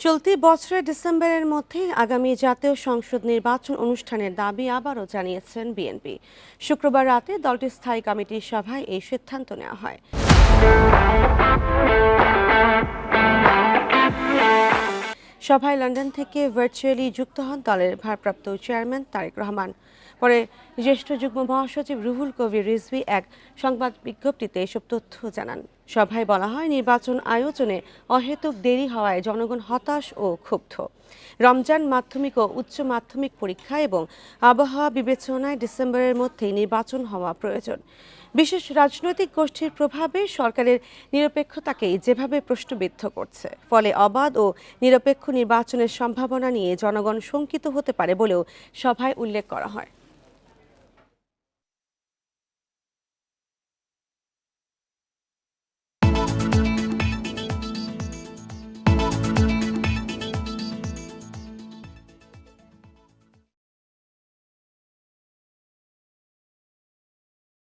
চলতি বছরের ডিসেম্বরের মধ্যেই আগামী জাতীয় সংসদ নির্বাচন অনুষ্ঠানের দাবি আবারও জানিয়েছেন বিএনপি। শুক্রবার রাতে দলটির স্থায়ী কমিটির সভায় এই সিদ্ধান্ত নেওয়া হয়। সভায় লন্ডন থেকে ভার্চুয়ালি যুক্ত হন দলের ভারপ্রাপ্ত চেয়ারম্যান তারেক রহমান। পরে জ্যেষ্ঠ যুগ্ম মহাসচিব রুহুল কবির রিজভী এক সংবাদ বিজ্ঞপ্তিতে এসব তথ্য জানান। সভায় বলা হয়, নির্বাচন আয়োজনে অহেতুক দেরি হওয়ায় জনগণ হতাশ ও ক্ষুব্ধ। রমজান, মাধ্যমিক ও উচ্চ মাধ্যমিক পরীক্ষা এবং আবহাওয়া বিবেচনায় ডিসেম্বরের মধ্যেই নির্বাচন হওয়া প্রয়োজন। বিশেষ রাজনৈতিক গোষ্ঠীর প্রভাবে সরকারের নিরপেক্ষতাকেই যেভাবে প্রশ্নবিদ্ধ করছে, ফলে অবাধ ও নিরপেক্ষ নির্বাচনের সম্ভাবনা নিয়ে জনগণ শঙ্কিত হতে পারে বলেও সভায় উল্লেখ করা হয়।